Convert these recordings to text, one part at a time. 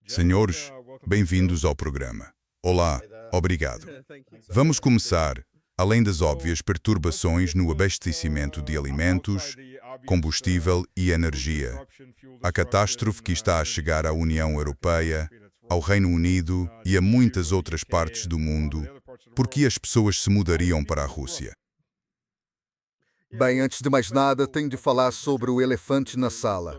Senhores, bem-vindos ao programa. Olá, obrigado. Vamos começar, além das óbvias perturbações no abastecimento de alimentos, combustível e energia, a catástrofe que está a chegar à União Europeia, ao Reino Unido e a muitas outras partes do mundo, porque as pessoas se mudariam para a Rússia. Bem, antes de mais nada, tenho de falar sobre o elefante na sala.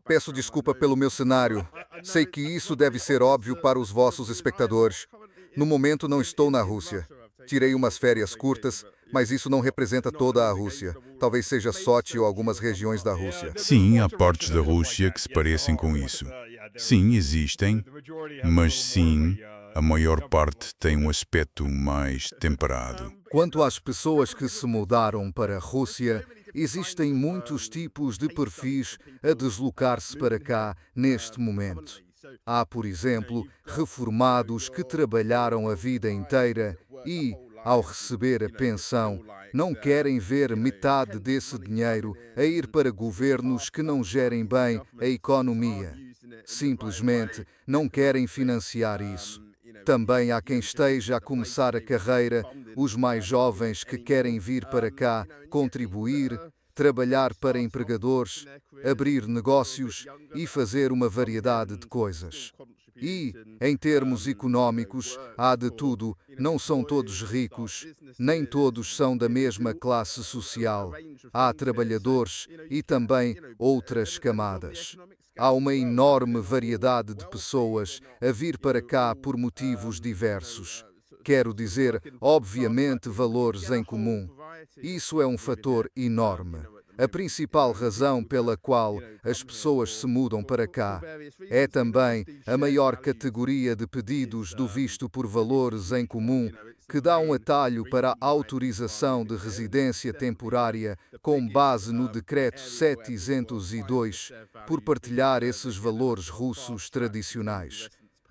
Peço desculpa pelo meu cenário. Sei que isso deve ser óbvio para os vossos espectadores. No momento não estou na Rússia. Tirei umas férias curtas, mas isso não representa toda a Rússia. Talvez seja Sochi ou algumas regiões da Rússia. Sim, há partes da Rússia que se parecem com isso. Sim, existem, mas sim, a maior parte tem um aspecto mais temperado. Quanto às pessoas que se mudaram para a Rússia, existem muitos tipos de perfis a deslocar-se para cá neste momento. Há, por exemplo, reformados que trabalharam a vida inteira e, ao receber a pensão, não querem ver metade desse dinheiro a ir para governos que não gerem bem a economia. Simplesmente não querem financiar isso. Também há quem esteja a começar a carreira, os mais jovens que querem vir para cá, contribuir, trabalhar para empregadores, abrir negócios e fazer uma variedade de coisas. E, em termos económicos, há de tudo, não são todos ricos, nem todos são da mesma classe social. Há trabalhadores e também outras camadas. Há uma enorme variedade de pessoas a vir para cá por motivos diversos. Quero dizer, obviamente, valores em comum. Isso é um fator enorme. A principal razão pela qual as pessoas se mudam para cá é também a maior categoria de pedidos do visto por valores em comum, que dá um atalho para a autorização de residência temporária com base no Decreto 702, por partilhar esses valores russos tradicionais.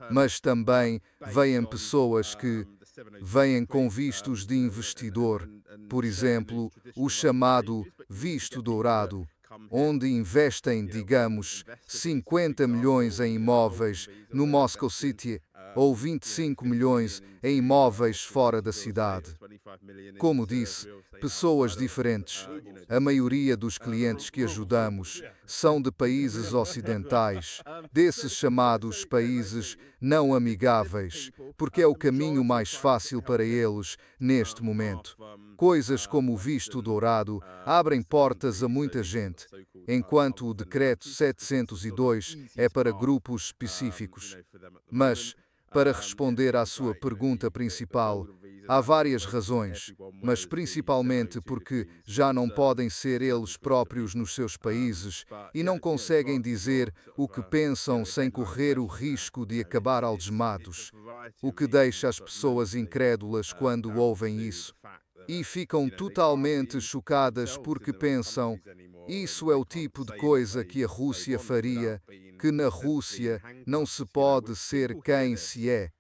Mas também vêm pessoas que vêm com vistos de investidor, por exemplo, o chamado visto dourado, onde investem, digamos, 50 milhões em imóveis no Moscow City ou 25 milhões em imóveis fora da cidade. Como disse, pessoas diferentes. A maioria dos clientes que ajudamos são de países ocidentais, desses chamados países não amigáveis, porque é o caminho mais fácil para eles neste momento. Coisas como o visto dourado abrem portas a muita gente, enquanto o Decreto 702 é para grupos específicos. Mas, para responder à sua pergunta principal, há várias razões, mas principalmente porque já não podem ser eles próprios nos seus países e não conseguem dizer o que pensam sem correr o risco de acabar algemados, o que deixa as pessoas incrédulas quando ouvem isso. E ficam totalmente chocadas porque pensam, isso é o tipo de coisa que a Rússia faria, que na Rússia não se pode ser quem se é,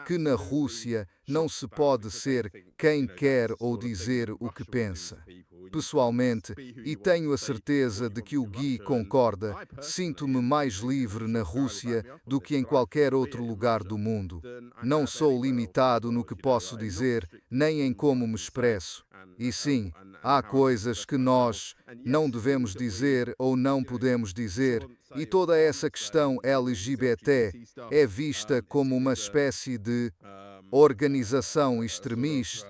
que na Rússia não se pode ser quem quer ou dizer o que pensa. Pessoalmente, e tenho a certeza de que o Gui concorda, sinto-me mais livre na Rússia do que em qualquer outro lugar do mundo. Não sou limitado no que posso dizer, nem em como me expresso. E sim, há coisas que nós não devemos dizer ou não podemos dizer, e toda essa questão LGBT é vista como uma espécie de organização extremista.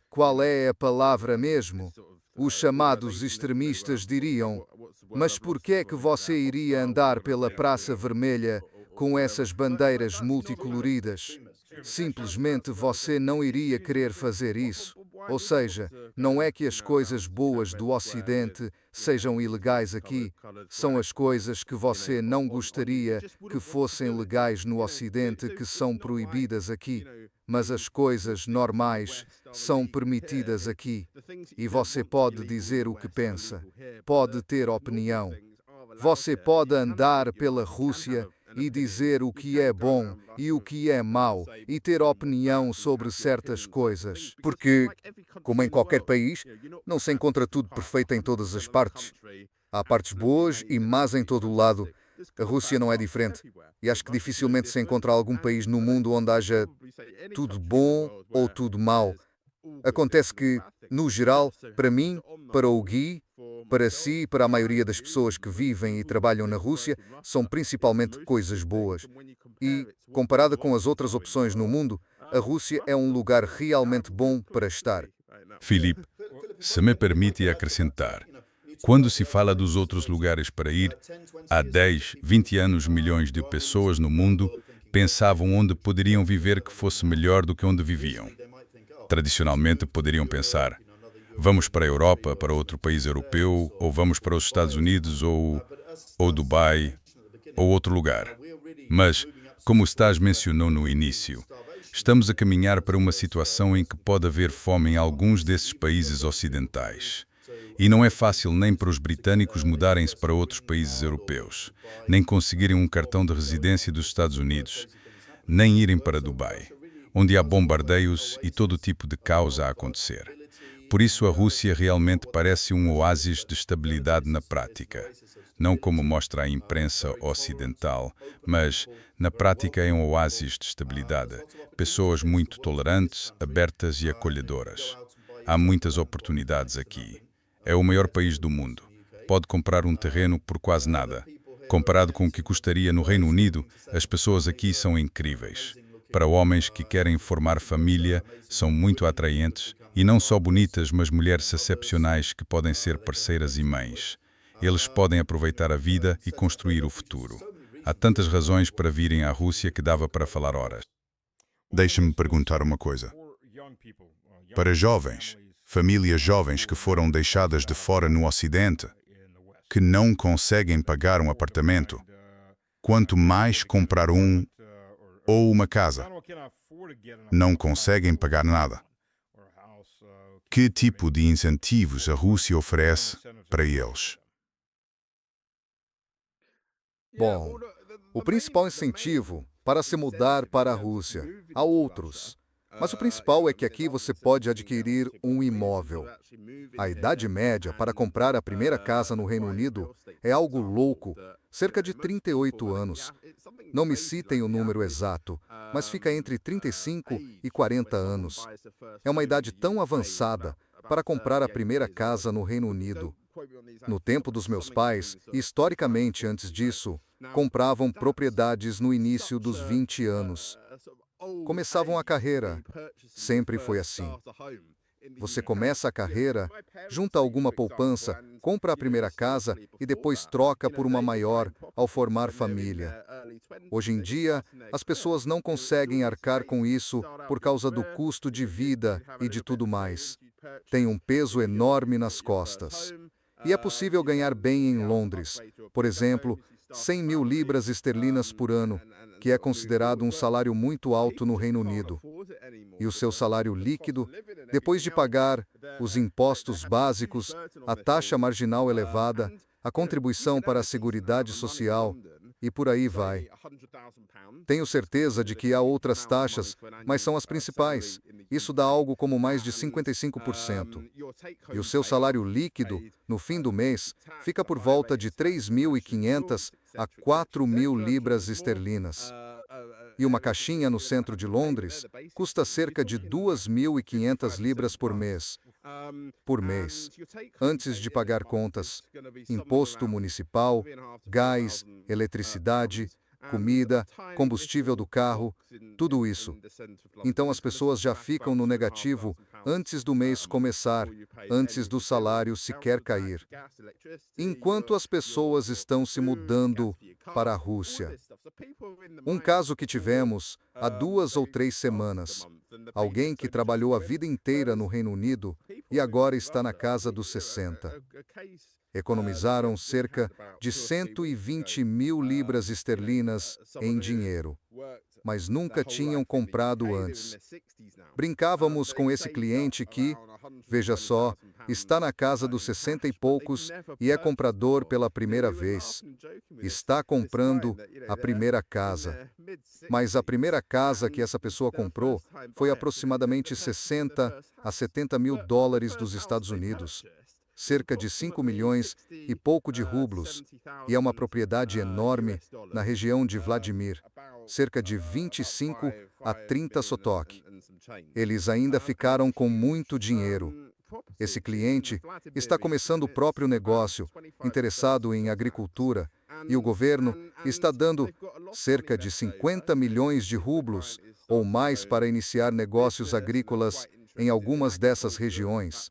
Qual é a palavra mesmo? Os chamados extremistas diriam: mas por que é que você iria andar pela Praça Vermelha com essas bandeiras multicoloridas? Simplesmente você não iria querer fazer isso. Ou seja, não é que as coisas boas do Ocidente sejam ilegais aqui, são as coisas que você não gostaria que fossem legais no Ocidente que são proibidas aqui. Mas as coisas normais são permitidas aqui. E você pode dizer o que pensa, pode ter opinião. Você pode andar pela Rússia e dizer o que é bom e o que é mau e ter opinião sobre certas coisas. Porque, como em qualquer país, não se encontra tudo perfeito em todas as partes. Há partes boas e más em todo o lado, A Rússia não é diferente. E acho que dificilmente se encontra algum país no mundo onde haja tudo bom ou tudo mau. Acontece que, no geral, para mim, para o Gui, para si e para a maioria das pessoas que vivem e trabalham na Rússia, são principalmente coisas boas. E, comparada com as outras opções no mundo, a Rússia é um lugar realmente bom para estar. Filipe, se me permite acrescentar, quando se fala dos outros lugares para ir, há 10, 20 anos milhões de pessoas no mundo pensavam onde poderiam viver que fosse melhor do que onde viviam. Tradicionalmente poderiam pensar, vamos para a Europa, para outro país europeu, ou vamos para os Estados Unidos, ou Dubai, ou outro lugar. Mas, como o Stas mencionou no início, estamos a caminhar para uma situação em que pode haver fome em alguns desses países ocidentais. E não é fácil nem para os britânicos mudarem-se para outros países europeus, nem conseguirem um cartão de residência dos Estados Unidos, nem irem para Dubai, onde há bombardeios e todo tipo de caos a acontecer. Por isso a Rússia realmente parece um oásis de estabilidade na prática. Não como mostra a imprensa ocidental, mas, na prática, é um oásis de estabilidade. Pessoas muito tolerantes, abertas e acolhedoras. Há muitas oportunidades aqui. É o maior país do mundo. Pode comprar um terreno por quase nada. Comparado com o que custaria no Reino Unido, as pessoas aqui são incríveis. Para homens que querem formar família, são muito atraentes, e não só bonitas, mas mulheres excepcionais que podem ser parceiras e mães. Eles podem aproveitar a vida e construir o futuro. Há tantas razões para virem à Rússia que dava para falar horas. Deixa-me perguntar uma coisa. Para jovens, famílias jovens que foram deixadas de fora no Ocidente, que não conseguem pagar um apartamento, quanto mais comprar um ou uma casa, não conseguem pagar nada. Que tipo de incentivos a Rússia oferece para eles? Bom, o principal incentivo para se mudar para a Rússia, há outros. Mas o principal é que aqui você pode adquirir um imóvel. A idade média para comprar a primeira casa no Reino Unido é algo louco, cerca de 38 anos. Não me citem o número exato, mas fica entre 35 e 40 anos. É uma idade tão avançada para comprar a primeira casa no Reino Unido. No tempo dos meus pais, e historicamente antes disso, compravam propriedades no início dos 20 anos. Começavam a carreira. Sempre foi assim. Você começa a carreira, junta alguma poupança, compra a primeira casa e depois troca por uma maior ao formar família. Hoje em dia, as pessoas não conseguem arcar com isso por causa do custo de vida e de tudo mais. Tem um peso enorme nas costas. E é possível ganhar bem em Londres. Por exemplo, 100 mil libras esterlinas por ano, que é considerado um salário muito alto no Reino Unido. E o seu salário líquido, depois de pagar os impostos básicos, a taxa marginal elevada, a contribuição para a Seguridade Social, e por aí vai. Tenho certeza de que há outras taxas, mas são as principais. Isso dá algo como mais de 55%. E o seu salário líquido, no fim do mês, fica por volta de 3.500 a 4.000 libras esterlinas. E uma caixinha no centro de Londres custa cerca de 2.500 libras por mês. Antes de pagar contas, imposto municipal, gás, eletricidade, comida, combustível do carro, tudo isso. Então as pessoas já ficam no negativo antes do mês começar, antes do salário sequer cair. Enquanto as pessoas estão se mudando para a Rússia. Um caso que tivemos há 2 ou 3 semanas. Alguém que trabalhou a vida inteira no Reino Unido e agora está na casa dos 60. Economizaram cerca de 120 mil libras esterlinas em dinheiro, mas nunca tinham comprado antes. Brincávamos com esse cliente que, veja só, está na casa dos 60 e poucos e é comprador pela primeira vez. Está comprando a primeira casa. Mas a primeira casa que essa pessoa comprou foi aproximadamente 60 a 70 mil dólares dos Estados Unidos. cerca de 5 milhões e pouco de rublos, e é uma propriedade enorme na região de Vladimir, cerca de 25 a 30 sotok. Eles ainda ficaram com muito dinheiro. Esse cliente está começando o próprio negócio, interessado em agricultura, e o governo está dando cerca de 50 milhões de rublos ou mais para iniciar negócios agrícolas em algumas dessas regiões.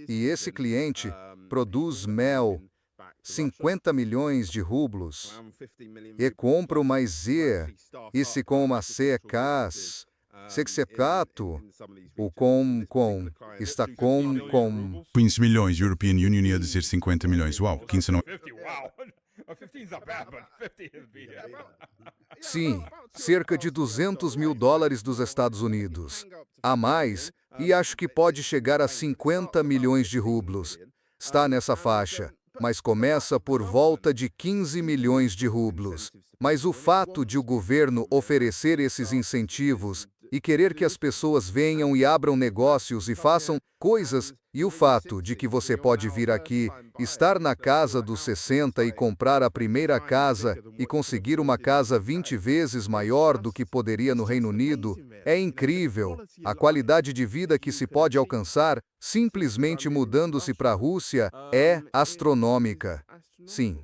E esse cliente produz mel, 50 milhões de rublos, e compra uma mazier, e se com uma secas, sexecato, o está com... 15 milhões, European Union ia dizer 50 milhões. Uau, 15 não... Sim, cerca de 200 mil dólares dos Estados Unidos. A mais, e acho que pode chegar a 50 milhões de rublos. Está nessa faixa, mas começa por volta de 15 milhões de rublos. Mas o fato de o governo oferecer esses incentivos e querer que as pessoas venham e abram negócios e façam coisas, e o fato de que você pode vir aqui, estar na casa dos 60 e comprar a primeira casa e conseguir uma casa 20 vezes maior do que poderia no Reino Unido, é incrível. A qualidade de vida que se pode alcançar, simplesmente mudando-se para a Rússia, é astronômica. Sim.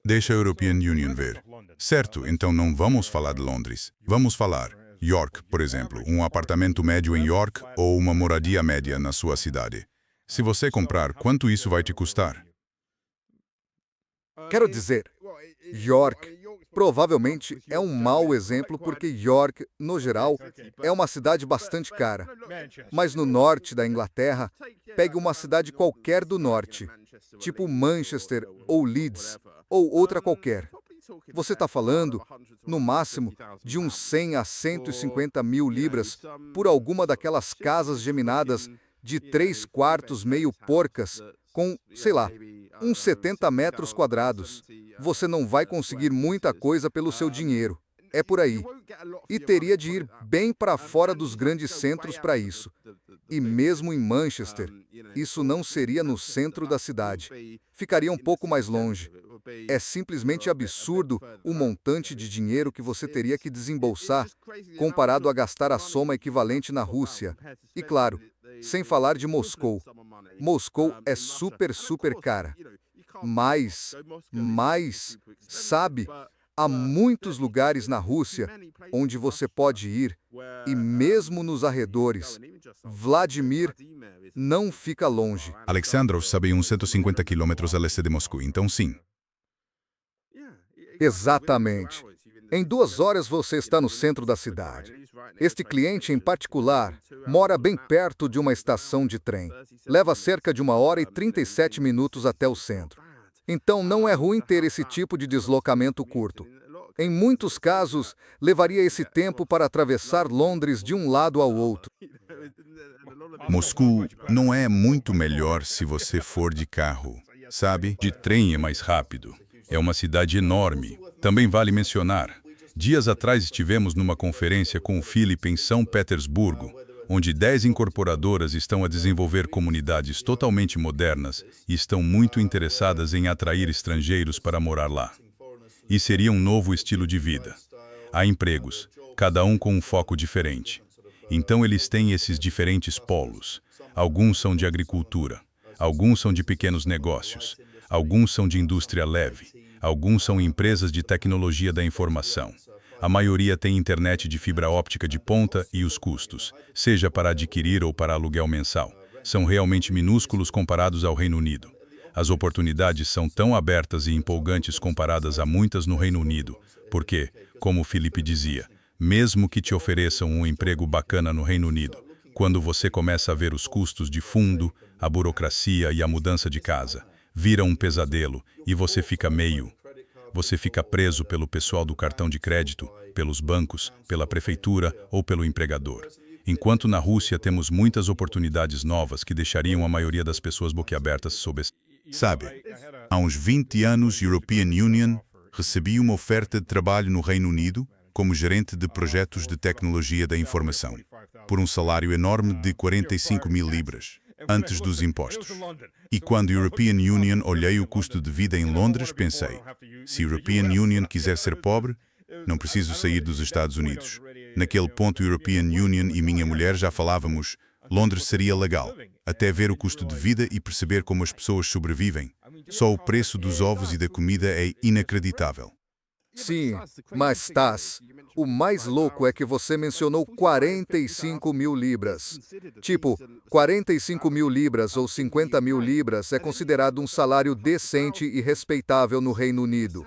Deixa a European Union ver. Certo, então não vamos falar de Londres. Vamos falar York, por exemplo, um apartamento médio em York ou uma moradia média na sua cidade. Se você comprar, quanto isso vai te custar? Quero dizer, York provavelmente é um mau exemplo porque York, no geral, é uma cidade bastante cara. Mas no norte da Inglaterra, pegue uma cidade qualquer do norte, tipo Manchester ou Leeds, ou outra qualquer. Você está falando, no máximo, de uns 100 a 150 mil libras por alguma daquelas casas geminadas de 3 quartos meio porcas, com, sei lá, uns 70 metros quadrados. Você não vai conseguir muita coisa pelo seu dinheiro. É por aí. E teria de ir bem para fora dos grandes centros para isso. E mesmo em Manchester, isso não seria no centro da cidade. Ficaria um pouco mais longe. É simplesmente absurdo o montante de dinheiro que você teria que desembolsar comparado a gastar a soma equivalente na Rússia. E claro, sem falar de Moscou. Moscou é super cara. Mas, sabe, há muitos lugares na Rússia onde você pode ir, e mesmo nos arredores, Vladimir não fica longe. Alexandrov sabe uns 150 quilômetros a leste de Moscou, então sim. Exatamente. Em 2 horas você está no centro da cidade. Este cliente em particular mora bem perto de uma estação de trem. Leva cerca de 1 hora e 37 minutos até o centro. Então não é ruim ter esse tipo de deslocamento curto. Em muitos casos, levaria esse tempo para atravessar Londres de um lado ao outro. Moscou não é muito melhor se você for de carro, sabe? De trem é mais rápido. É uma cidade enorme. Também vale mencionar, dias atrás estivemos numa conferência com o Philip em São Petersburgo, onde 10 incorporadoras estão a desenvolver comunidades totalmente modernas e estão muito interessadas em atrair estrangeiros para morar lá. E seria um novo estilo de vida. Há empregos, cada um com um foco diferente. Então eles têm esses diferentes polos. Alguns são de agricultura, alguns são de pequenos negócios, alguns são de indústria leve, alguns são empresas de tecnologia da informação. A maioria tem internet de fibra óptica de ponta e os custos, seja para adquirir ou para aluguel mensal, são realmente minúsculos comparados ao Reino Unido. As oportunidades são tão abertas e empolgantes comparadas a muitas no Reino Unido, porque, como o Felipe dizia, mesmo que te ofereçam um emprego bacana no Reino Unido, quando você começa a ver os custos de fundo, a burocracia e a mudança de casa, vira um pesadelo e você fica preso pelo pessoal do cartão de crédito, pelos bancos, pela prefeitura ou pelo empregador. Enquanto na Rússia temos muitas oportunidades novas que deixariam a maioria das pessoas boquiabertas sob esse... Sabe, há uns 20 anos, European Union recebi uma oferta de trabalho no Reino Unido como gerente de projetos de tecnologia da informação, por um salário enorme de 45 mil libras. antes dos impostos. E quando a European Union olhei o custo de vida em Londres, pensei, se a European Union quiser ser pobre, não preciso sair dos Estados Unidos. Naquele ponto, a European Union e minha mulher já falávamos, Londres seria legal, até ver o custo de vida e perceber como as pessoas sobrevivem. Só o preço dos ovos e da comida é inacreditável. Sim, mas Taz, o mais louco é que você mencionou 45 mil libras. Tipo, 45 mil libras ou 50 mil libras é considerado um salário decente e respeitável no Reino Unido.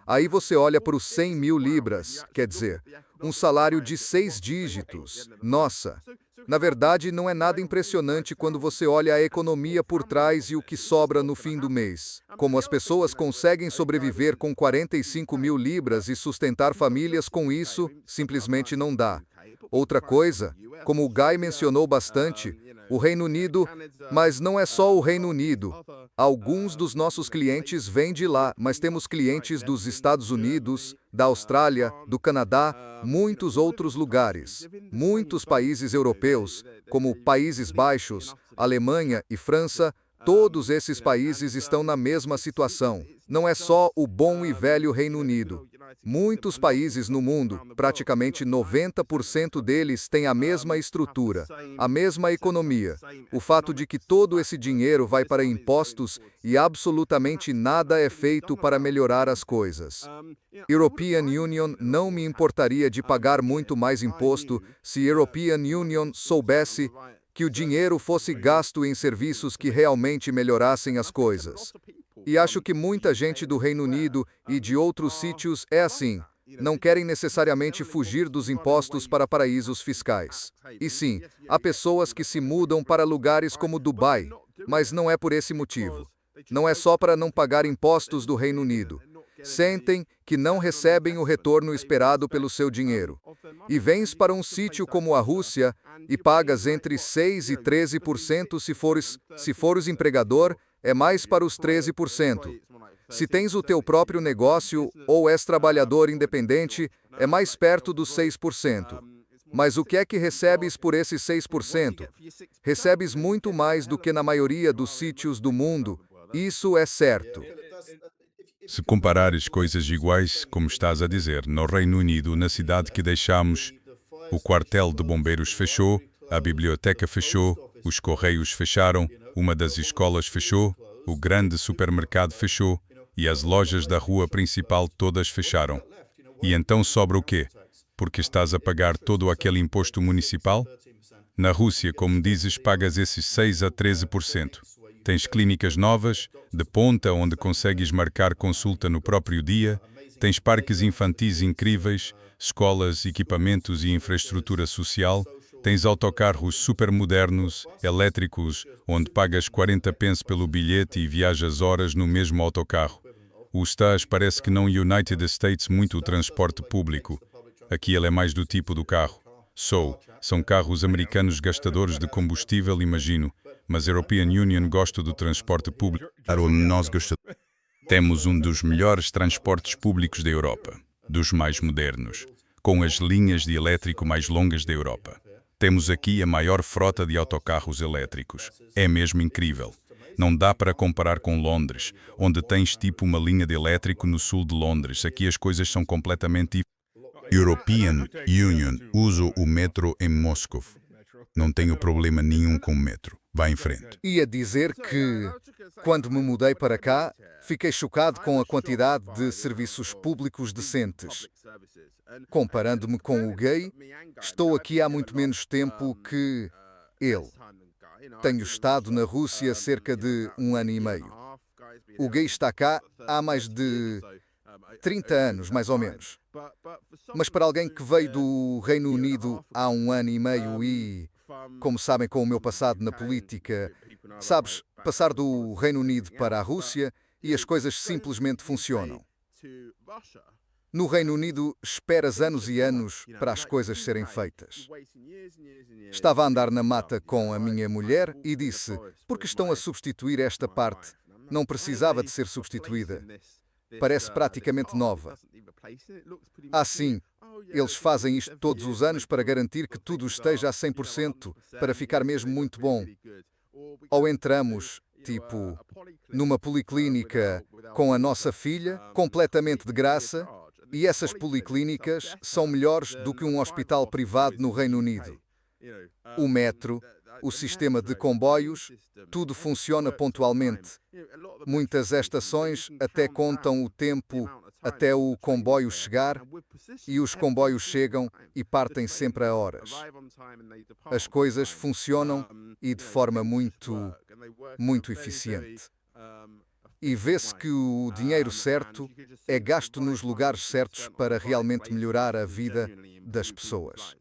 Aí você olha para os 100 mil libras, quer dizer, um salário de 6 dígitos. Nossa! Na verdade, não é nada impressionante quando você olha a economia por trás e o que sobra no fim do mês. Como as pessoas conseguem sobreviver com 45 mil libras e sustentar famílias com isso, simplesmente não dá. Outra coisa, como o Guy mencionou bastante, o Reino Unido, mas não é só o Reino Unido. Alguns dos nossos clientes vêm de lá, mas temos clientes dos Estados Unidos, da Austrália, do Canadá, muitos outros lugares. Muitos países europeus, como Países Baixos, Alemanha e França, todos esses países estão na mesma situação. Não é só o bom e velho Reino Unido. Muitos países no mundo, praticamente 90% deles, têm a mesma estrutura, a mesma economia. O fato de que todo esse dinheiro vai para impostos e absolutamente nada é feito para melhorar as coisas. European Union não me importaria de pagar muito mais imposto se European Union soubesse que o dinheiro fosse gasto em serviços que realmente melhorassem as coisas. E acho que muita gente do Reino Unido e de outros sítios é assim. Não querem necessariamente fugir dos impostos para paraísos fiscais. E sim, há pessoas que se mudam para lugares como Dubai, mas não é por esse motivo. Não é só para não pagar impostos do Reino Unido. Sentem que não recebem o retorno esperado pelo seu dinheiro. E vens para um sítio como a Rússia e pagas entre 6% e 13% se fores empregador, é mais para os 13%. Se tens o teu próprio negócio ou és trabalhador independente, é mais perto dos 6%. Mas o que é que recebes por esses 6%? Recebes muito mais do que na maioria dos sítios do mundo, isso é certo. Se comparares coisas iguais, como estás a dizer, no Reino Unido, na cidade que deixamos, o quartel de bombeiros fechou, a biblioteca fechou, os correios fecharam, uma das escolas fechou, o grande supermercado fechou e as lojas da rua principal todas fecharam. E então sobra o quê? Porque estás a pagar todo aquele imposto municipal? Na Rússia, como dizes, pagas esses 6% a 13%. Tens clínicas novas, de ponta, onde consegues marcar consulta no próprio dia, tens parques infantis incríveis, escolas, equipamentos e infraestrutura social, tens autocarros supermodernos, elétricos, onde pagas 40 pence pelo bilhete e viajas horas no mesmo autocarro. O Stas parece que não United States muito o transporte público. Aqui ele é mais do tipo do carro. São carros americanos gastadores de combustível, imagino, mas a European Union gosta do transporte público. Nós gostamos. Temos um dos melhores transportes públicos da Europa, dos mais modernos, com as linhas de elétrico mais longas da Europa. Temos aqui a maior frota de autocarros elétricos. É mesmo incrível. Não dá para comparar com Londres, onde tens tipo uma linha de elétrico no sul de Londres. Aqui as coisas são completamente diferentes. European Union usa o metro em Moscou. Não tenho problema nenhum com o metro. Vá em frente. Ia dizer que, quando me mudei para cá, fiquei chocado com a quantidade de serviços públicos decentes. Comparando-me com o Guy, estou aqui há muito menos tempo que ele. Tenho estado na Rússia cerca de 1 ano e meio. O Guy está cá há mais de 30 anos, mais ou menos. Mas para alguém que veio do Reino Unido há 1 ano e meio e, como sabem com o meu passado na política, sabes, passar do Reino Unido para a Rússia e as coisas simplesmente funcionam. No Reino Unido, esperas anos e anos para as coisas serem feitas. Estava a andar na mata com a minha mulher e disse, por que estão a substituir esta parte? Não precisava de ser substituída. Parece praticamente nova. Sim, eles fazem isto todos os anos para garantir que tudo esteja a 100%, para ficar mesmo muito bom. Ou entramos, tipo, numa policlínica com a nossa filha, completamente de graça, e essas policlínicas são melhores do que um hospital privado no Reino Unido. O metro, o sistema de comboios, tudo funciona pontualmente. Muitas estações até contam o tempo até o comboio chegar, e os comboios chegam e partem sempre a horas. As coisas funcionam e de forma muito eficiente. E vê-se que o dinheiro certo é gasto nos lugares certos para realmente melhorar a vida das pessoas.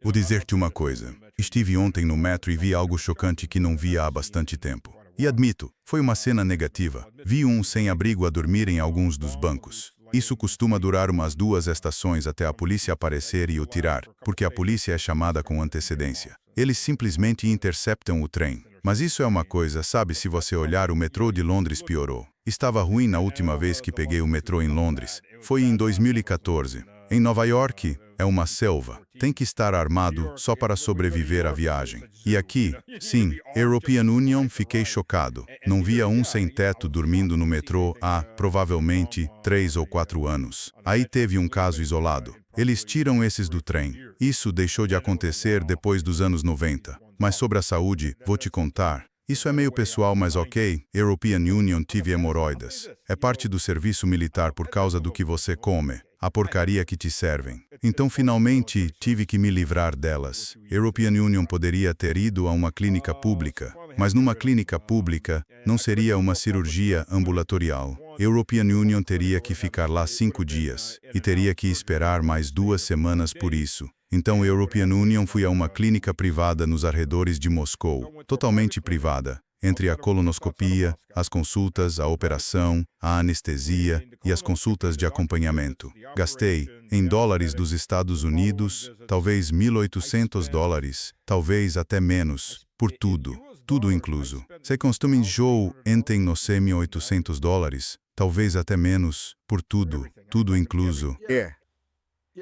Vou dizer-te uma coisa. Estive ontem no metro e vi algo chocante que não via há bastante tempo. E admito, foi uma cena negativa. Vi um sem-abrigo a dormir em alguns dos bancos. Isso costuma durar umas 2 estações até a polícia aparecer e o tirar, porque a polícia é chamada com antecedência. Eles simplesmente interceptam o trem. Mas isso é uma coisa, sabe, se você olhar, o metrô de Londres piorou. Estava ruim na última vez que peguei o metrô em Londres. Foi em 2014. Em Nova York, é uma selva. Tem que estar armado só para sobreviver à viagem. E aqui, sim, European Union, fiquei chocado. Não via um sem-teto dormindo no metrô há, provavelmente, 3 ou 4 anos. Aí teve um caso isolado. Eles tiram esses do trem. Isso deixou de acontecer depois dos anos 90. Mas sobre a saúde, vou te contar. Isso é meio pessoal, mas ok. European Union, tive hemorroidas. É parte do serviço militar por causa do que você come. A porcaria que te servem. Então, finalmente, tive que me livrar delas. European Union poderia ter ido a uma clínica pública, mas numa clínica pública não seria uma cirurgia ambulatorial. European Union teria que ficar lá 5 dias e teria que esperar mais 2 semanas por isso. Então, European Union fui a uma clínica privada nos arredores de Moscou, totalmente privada. Entre a colonoscopia, as consultas, a operação, a anestesia e as consultas de acompanhamento. Gastei, em dólares dos Estados Unidos, talvez $1.800, talvez até menos, por tudo. Tudo incluso. Se costuma Joe, entem no $1.800, talvez até menos, por tudo. Tudo incluso.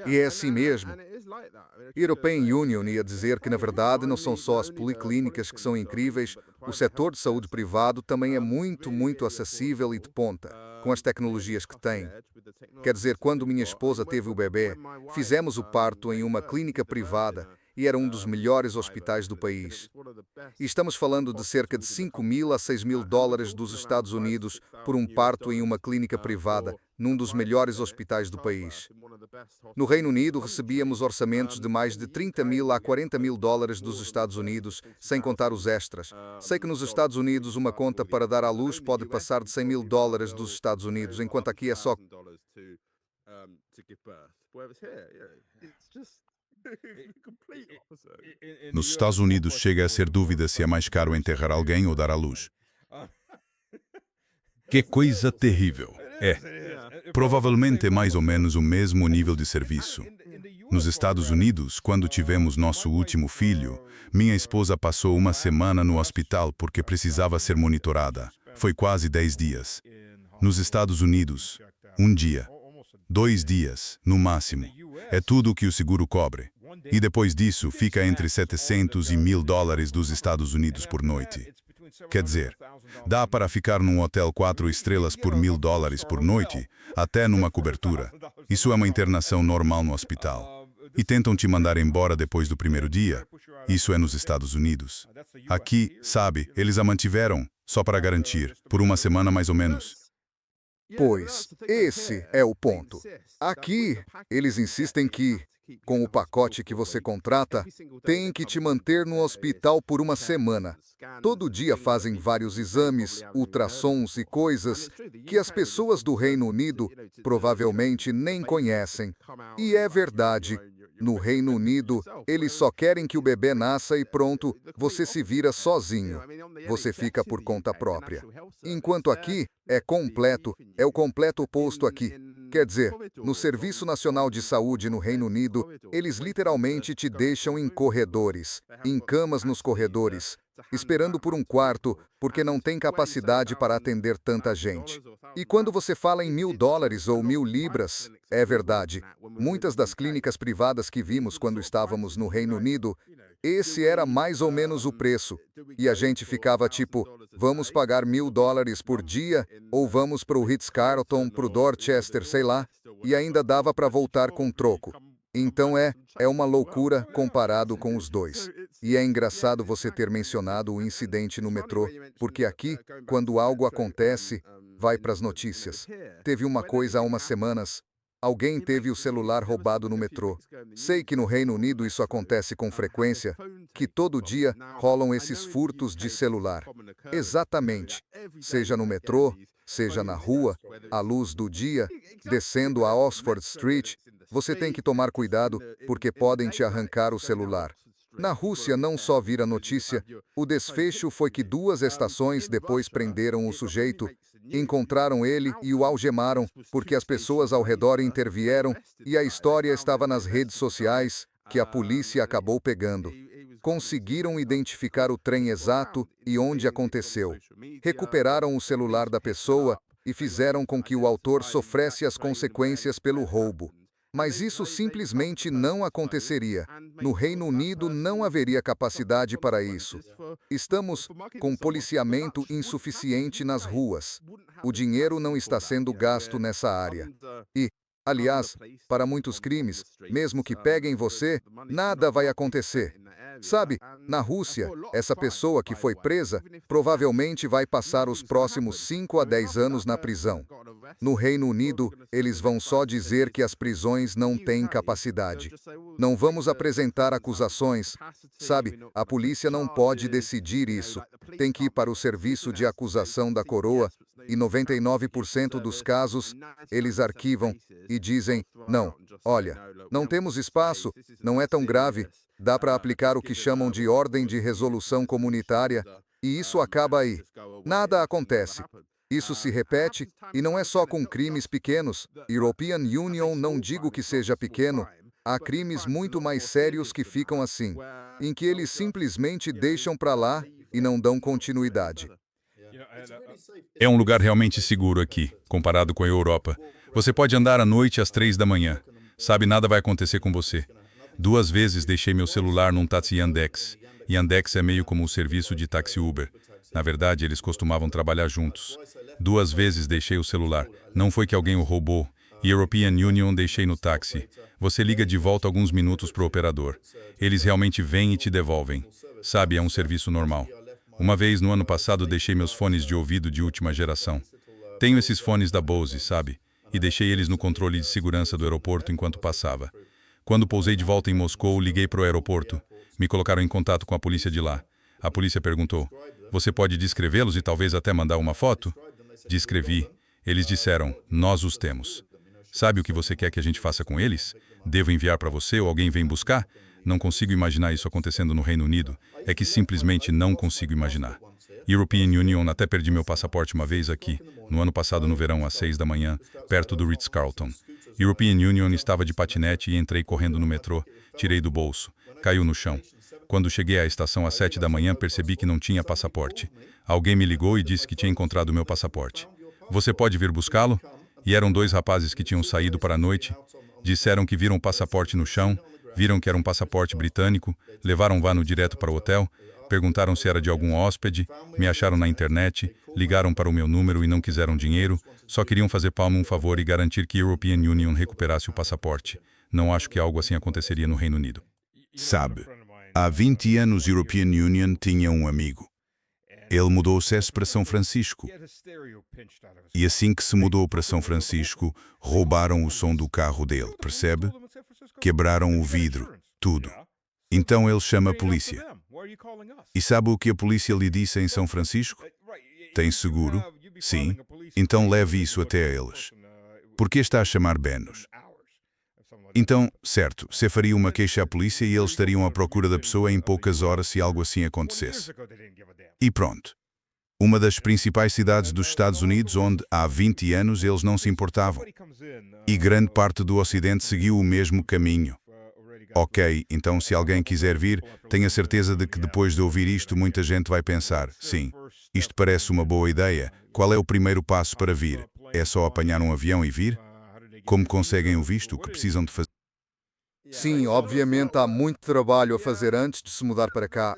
E é assim mesmo. European Union ia dizer que, na verdade, não são só as policlínicas que são incríveis, o setor de saúde privado também é muito acessível e de ponta, com as tecnologias que tem. Quer dizer, quando minha esposa teve o bebê, fizemos o parto em uma clínica privada e era um dos melhores hospitais do país. E estamos falando de cerca de $5.000 a $6.000 dos Estados Unidos por um parto em uma clínica privada, num dos melhores hospitais do país. No Reino Unido, recebíamos orçamentos de mais de $30.000 a $40.000 dos Estados Unidos, sem contar os extras. Sei que nos Estados Unidos uma conta para dar à luz pode passar de $100.000 dos Estados Unidos, enquanto aqui é só... Nos Estados Unidos chega a ser dúvida se é mais caro enterrar alguém ou dar à luz. Que coisa terrível. Provavelmente é mais ou menos o mesmo nível de serviço. Nos Estados Unidos, quando tivemos nosso último filho, minha esposa passou uma semana no hospital porque precisava ser monitorada. Foi quase 10 dias. Nos Estados Unidos, 1 dia. 2 dias, no máximo. É tudo o que o seguro cobre. E depois disso, fica entre $700 e $1.000 dos Estados Unidos por noite. Quer dizer, dá para ficar num hotel 4 estrelas por $1.000 por noite, até numa cobertura. Isso é uma internação normal no hospital. E tentam te mandar embora depois do primeiro dia. Isso é nos Estados Unidos. Aqui, sabe, eles a mantiveram, só para garantir, por uma semana mais ou menos. Pois, esse é o ponto. Aqui, eles insistem que, com o pacote que você contrata, tem que te manter no hospital por uma semana. Todo dia fazem vários exames, ultrassons e coisas que as pessoas do Reino Unido provavelmente nem conhecem. E é verdade, no Reino Unido, eles só querem que o bebê nasça e pronto, você se vira sozinho. Você fica por conta própria. Enquanto aqui, é o completo oposto aqui. Quer dizer, no Serviço Nacional de Saúde no Reino Unido, eles literalmente te deixam em corredores, em camas nos corredores, esperando por um quarto, porque não tem capacidade para atender tanta gente. E quando você fala em $1.000 ou 1.000 libras, é verdade. Muitas das clínicas privadas que vimos quando estávamos no Reino Unido, Esse era mais ou menos o preço. E a gente ficava tipo, vamos pagar $1.000 por dia, ou vamos pro Ritz-Carlton, pro Dorchester, sei lá, e ainda dava para voltar com troco. Então é uma loucura comparado com os dois. E é engraçado você ter mencionado o incidente no metrô, porque aqui, quando algo acontece, vai para as notícias. Teve uma coisa há umas semanas. Alguém teve o celular roubado no metrô. Sei que no Reino Unido isso acontece com frequência, que todo dia rolam esses furtos de celular. Exatamente. Seja no metrô, seja na rua, à luz do dia, descendo a Oxford Street, você tem que tomar cuidado porque podem te arrancar o celular. Na Rússia não só vira notícia, o desfecho foi que 2 estações depois prenderam o sujeito, encontraram ele e o algemaram, porque as pessoas ao redor intervieram e a história estava nas redes sociais, que a polícia acabou pegando. Conseguiram identificar o trem exato e onde aconteceu. Recuperaram o celular da pessoa e fizeram com que o autor sofresse as consequências pelo roubo. Mas isso simplesmente não aconteceria. No Reino Unido não haveria capacidade para isso. Estamos com policiamento insuficiente nas ruas. O dinheiro não está sendo gasto nessa área. E, aliás, para muitos crimes, mesmo que peguem você, nada vai acontecer. Sabe, na Rússia, essa pessoa que foi presa provavelmente vai passar os próximos 5 a 10 anos na prisão. No Reino Unido, eles vão só dizer que as prisões não têm capacidade. Não vamos apresentar acusações. Sabe, a polícia não pode decidir isso. Tem que ir para o serviço de acusação da coroa e 99% dos casos, eles arquivam e dizem, não, olha, não temos espaço, não é tão grave, dá para aplicar o que chamam de ordem de resolução comunitária, e isso acaba aí. Nada acontece. Isso se repete, e não é só com crimes pequenos. European Union não digo que seja pequeno, há crimes muito mais sérios que ficam assim, em que eles simplesmente deixam para lá e não dão continuidade. É um lugar realmente seguro aqui, comparado com a Europa. Você pode andar à noite às 3 da manhã. Sabe, nada vai acontecer com você. 2 vezes deixei meu celular num táxi Yandex. Yandex é meio como um serviço de táxi Uber. Na verdade, eles costumavam trabalhar juntos. 2 vezes deixei o celular. Não foi que alguém o roubou. E European Union deixei no táxi. Você liga de volta alguns minutos para o operador. Eles realmente vêm e te devolvem. Sabe, é um serviço normal. Uma vez, no ano passado, deixei meus fones de ouvido de última geração. Tenho esses fones da Bose, sabe? E deixei eles no controle de segurança do aeroporto enquanto passava. Quando pousei de volta em Moscou, liguei para o aeroporto. Me colocaram em contato com a polícia de lá. A polícia perguntou, você pode descrevê-los e talvez até mandar uma foto? Descrevi. Eles disseram, nós os temos. Sabe o que você quer que a gente faça com eles? Devo enviar para você ou alguém vem buscar? Não consigo imaginar isso acontecendo no Reino Unido. É que simplesmente não consigo imaginar. European Union, até perdi meu passaporte uma vez aqui, no ano passado no verão, às 6 da manhã, perto do Ritz-Carlton. European Union estava de patinete e entrei correndo no metrô, tirei do bolso, caiu no chão. Quando cheguei à estação às 7 da manhã, percebi que não tinha passaporte. Alguém me ligou e disse que tinha encontrado meu passaporte. Você pode vir buscá-lo? E eram 2 rapazes que tinham saído para a noite. Disseram que viram o passaporte no chão, viram que era um passaporte britânico, levaram o vano direto para o hotel, perguntaram se era de algum hóspede, me acharam na internet, ligaram para o meu número e não quiseram dinheiro, só queriam fazer Palma um favor e garantir que European Union recuperasse o passaporte. Não acho que algo assim aconteceria no Reino Unido. Sabe, há 20 anos European Union tinha um amigo. Ele mudou-se para São Francisco. E assim que se mudou para São Francisco, roubaram o som do carro dele, percebe? Quebraram o vidro, tudo. Então ele chama a polícia. E sabe o que a polícia lhe disse em São Francisco? Tem seguro? Sim. Então leve isso até a eles. Por que está a chamar Benos? Então, certo, você faria uma queixa à polícia e eles estariam à procura da pessoa em poucas horas se algo assim acontecesse. E pronto. Uma das principais cidades dos Estados Unidos onde, há 20 anos, eles não se importavam. E grande parte do Ocidente seguiu o mesmo caminho. Ok, então se alguém quiser vir, tenha certeza de que depois de ouvir isto muita gente vai pensar, sim, isto parece uma boa ideia, qual é o primeiro passo para vir? É só apanhar um avião e vir? Como conseguem o visto? O que precisam de fazer? Sim, obviamente há muito trabalho a fazer antes de se mudar para cá.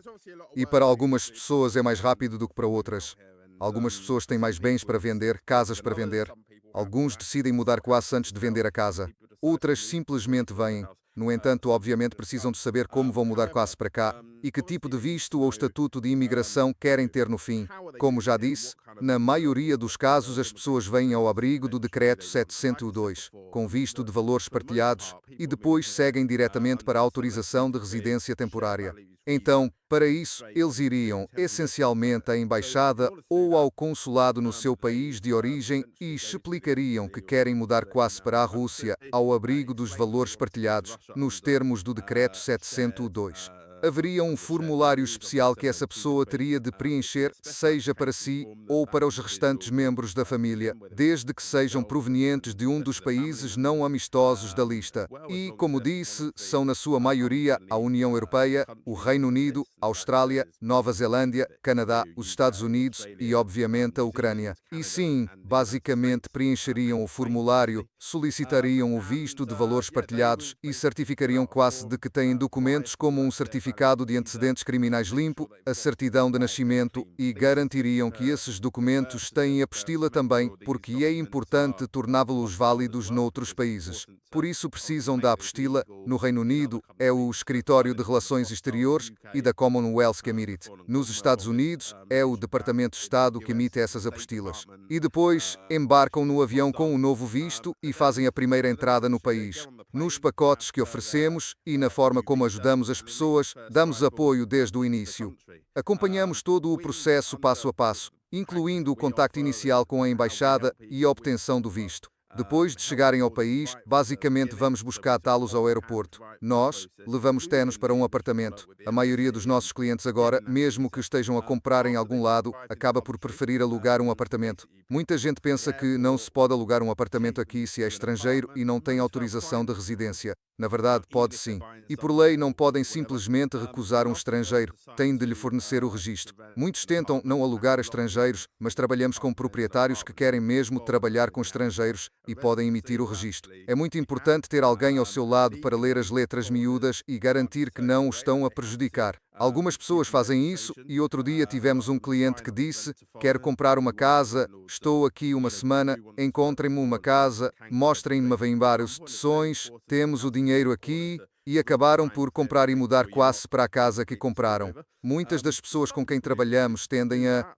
E para algumas pessoas é mais rápido do que para outras. Algumas pessoas têm mais bens para vender, casas para vender. Alguns decidem mudar quase antes de vender a casa. Outras simplesmente vêm. No entanto, obviamente precisam de saber como vão mudar quase para cá e que tipo de visto ou estatuto de imigração querem ter no fim. Como já disse, na maioria dos casos as pessoas vêm ao abrigo do Decreto 702, com visto de valores partilhados, e depois seguem diretamente para a autorização de residência temporária. Então, para isso, eles iriam, essencialmente, à embaixada ou ao consulado no seu país de origem e explicariam que querem mudar quase para a Rússia, ao abrigo dos valores partilhados, nos termos do Decreto 702. Haveria um formulário especial que essa pessoa teria de preencher, seja para si ou para os restantes membros da família, desde que sejam provenientes de um dos países não amistosos da lista. E, como disse, são na sua maioria a União Europeia, o Reino Unido, a Austrália, Nova Zelândia, Canadá, os Estados Unidos e, obviamente, a Ucrânia. E sim, basicamente preencheriam o formulário, solicitariam o visto de valores partilhados e certificariam quase de que têm documentos como um certificado de antecedentes criminais limpo, a certidão de nascimento e garantiriam que esses documentos têm apostila também, porque é importante torná-los válidos noutros países. Por isso precisam da apostila. No Reino Unido é o Escritório de Relações Exteriores e da Commonwealth que emite. Nos Estados Unidos é o Departamento de Estado que emite essas apostilas. E depois embarcam no avião com um novo visto e fazem a primeira entrada no país. Nos pacotes que oferecemos e na forma como ajudamos as pessoas, damos apoio desde o início. Acompanhamos todo o processo passo a passo, incluindo o contacto inicial com a embaixada e a obtenção do visto. Depois de chegarem ao país, basicamente vamos buscá-los ao aeroporto. Nós levamos-nos para um apartamento. A maioria dos nossos clientes agora, mesmo que estejam a comprar em algum lado, acaba por preferir alugar um apartamento. Muita gente pensa que não se pode alugar um apartamento aqui se é estrangeiro e não tem autorização de residência. Na verdade, pode sim. E por lei não podem simplesmente recusar um estrangeiro, têm de lhe fornecer o registro. Muitos tentam não alugar a estrangeiros, mas trabalhamos com proprietários que querem mesmo trabalhar com estrangeiros e podem emitir o registro. É muito importante ter alguém ao seu lado para ler as letras miúdas e garantir que não o estão a prejudicar. Algumas pessoas fazem isso e outro dia tivemos um cliente que disse: quero comprar uma casa, estou aqui uma semana, encontrem-me uma casa, mostrem-me várias opções, temos o dinheiro aqui, e acabaram por comprar e mudar quase para a casa que compraram. Muitas das pessoas com quem trabalhamos tendem a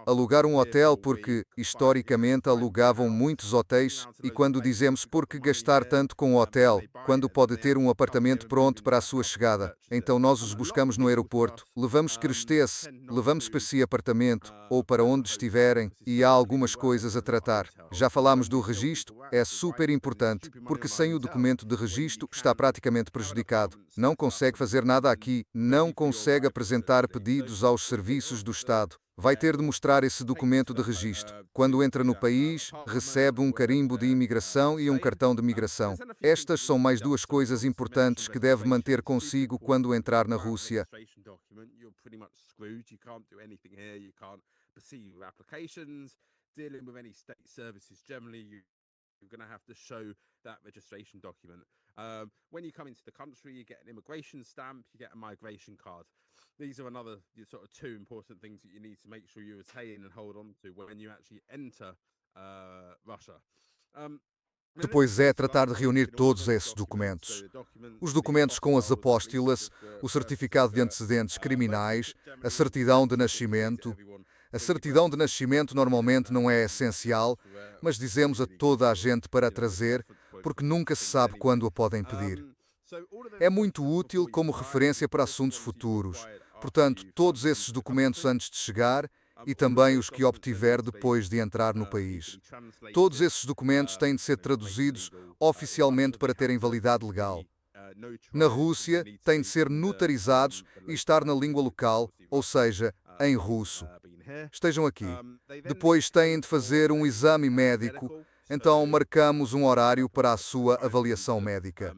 alugar um hotel porque, historicamente, alugavam muitos hotéis e quando dizemos por que gastar tanto com o hotel, quando pode ter um apartamento pronto para a sua chegada. Então nós os buscamos no aeroporto, levamos que estesse, levamos para si apartamento ou para onde estiverem e há algumas coisas a tratar. Já falámos do registro, é super importante, porque sem o documento de registro está praticamente prejudicado. Não consegue fazer nada aqui, não consegue apresentar pedidos aos serviços do Estado. Vai ter de mostrar esse documento de registro. Quando entra no país, recebe um carimbo de imigração e um cartão de migração. Estas são mais duas coisas importantes que deve manter consigo quando entrar na Rússia. You're going to have to show that registration document. When you come into the country, you get an immigration stamp, you get a migration card. These are another sort of two important things that you need to make sure you retain and hold on to when you actually enter Russia. Depois é tratar de reunir todos esses documentos. Os documentos com as apóstilas, o certificado de antecedentes criminais, a certidão de nascimento. A certidão de nascimento normalmente não é essencial, mas dizemos a toda a gente para a trazer, porque nunca se sabe quando a podem pedir. É muito útil como referência para assuntos futuros. Portanto, todos esses documentos antes de chegar e também os que obtiver depois de entrar no país. Todos esses documentos têm de ser traduzidos oficialmente para terem validade legal. Na Rússia, têm de ser notarizados e estar na língua local, ou seja, em russo. Estejam aqui. Depois têm de fazer um exame médico, Então marcamos um horário para a sua avaliação médica.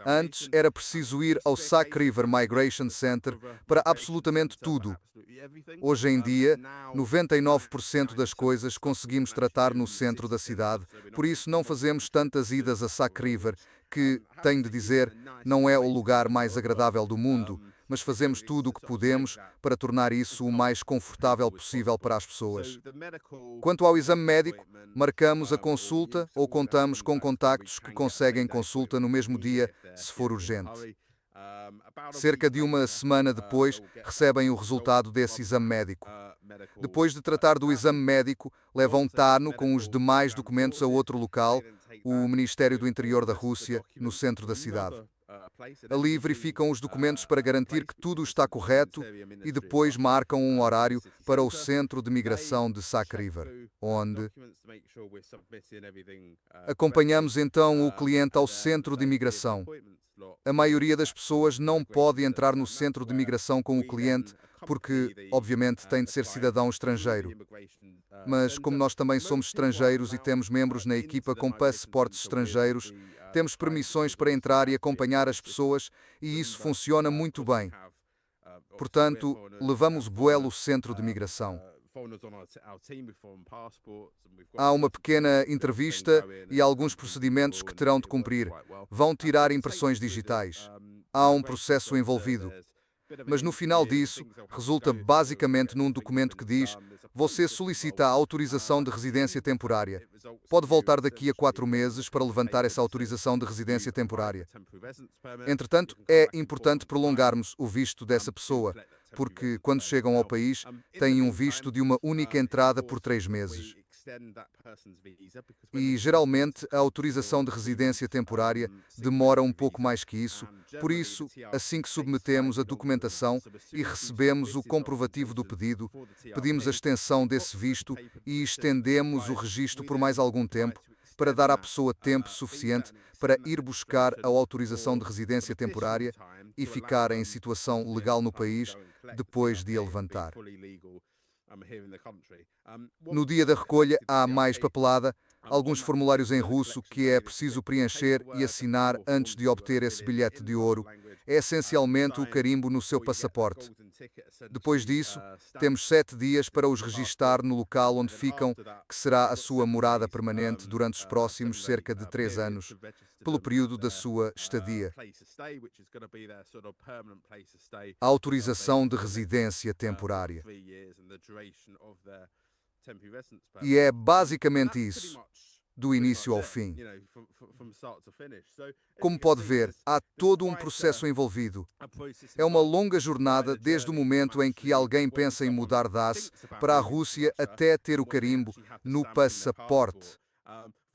Antes era preciso ir ao Sac River Migration Center para absolutamente tudo. Hoje em dia, 99% das coisas conseguimos tratar no centro da cidade, por isso não fazemos tantas idas a Sac River, que, tenho de dizer, não é o lugar mais agradável do mundo, mas fazemos tudo o que podemos para tornar isso o mais confortável possível para as pessoas. Quanto ao exame médico, marcamos a consulta ou contamos com contactos que conseguem consulta no mesmo dia, se for urgente. Cerca de uma semana depois, recebem o resultado desse exame médico. Depois de tratar do exame médico, levam TANO com os demais documentos a outro local, o Ministério do Interior da Rússia, no centro da cidade. Ali verificam os documentos para garantir que tudo está correto e depois marcam um horário para o Centro de Migração de Sac River, onde acompanhamos então o cliente ao Centro de Imigração. A maioria das pessoas não pode entrar no Centro de Migração com o cliente porque, obviamente, tem de ser cidadão estrangeiro. Mas, como nós também somos estrangeiros e temos membros na equipa com passaportes estrangeiros, temos permissões para entrar e acompanhar as pessoas e isso funciona muito bem. Portanto, levamos o Centro de Migração. Há uma pequena entrevista e alguns procedimentos que terão de cumprir. Vão tirar impressões digitais. Há um processo envolvido. Mas no final disso, resulta basicamente num documento que diz: você solicita a autorização de residência temporária. Pode voltar daqui a 4 meses para levantar essa autorização de residência temporária. Entretanto, é importante prolongarmos o visto dessa pessoa, porque quando chegam ao país, têm um visto de uma única entrada por 3 meses. E, geralmente, a autorização de residência temporária demora um pouco mais que isso, por isso, assim que submetemos a documentação e recebemos o comprovativo do pedido, pedimos a extensão desse visto e estendemos o registro por mais algum tempo, para dar à pessoa tempo suficiente para ir buscar a autorização de residência temporária e ficar em situação legal no país depois de a levantar. No dia da recolha há mais papelada, alguns formulários em russo que é preciso preencher e assinar antes de obter esse bilhete de ouro. É essencialmente o carimbo no seu passaporte. Depois disso, temos 7 dias para os registar no local onde ficam, que será a sua morada permanente durante os próximos cerca de 3 anos, pelo período da sua estadia. A autorização de residência temporária. E é basicamente isso, do início ao fim. Como pode ver, há todo um processo envolvido. É uma longa jornada desde o momento em que alguém pensa em mudar DAS para a Rússia até ter o carimbo no passaporte.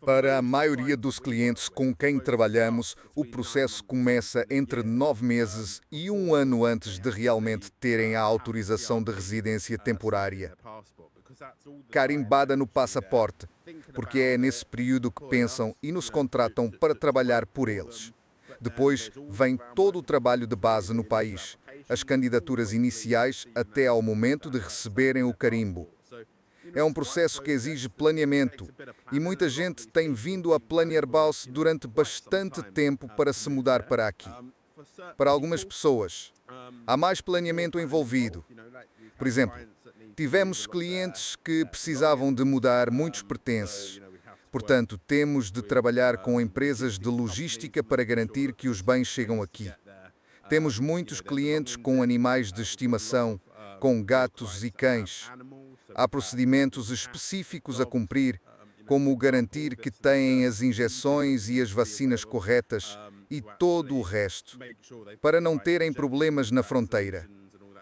Para a maioria dos clientes com quem trabalhamos, o processo começa entre 9 meses e 1 ano antes de realmente terem a autorização de residência temporária carimbada no passaporte, porque é nesse período que pensam e nos contratam para trabalhar por eles. Depois vem todo o trabalho de base no país, as candidaturas iniciais até ao momento de receberem o carimbo. É um processo que exige planeamento e muita gente tem vindo a Planearbus durante bastante tempo para se mudar para aqui. Para algumas pessoas, há mais planeamento envolvido. Por exemplo, tivemos clientes que precisavam de mudar muitos pertences. Portanto, temos de trabalhar com empresas de logística para garantir que os bens chegam aqui. Temos muitos clientes com animais de estimação, com gatos e cães. Há procedimentos específicos a cumprir, como garantir que têm as injeções e as vacinas corretas e todo o resto, para não terem problemas na fronteira.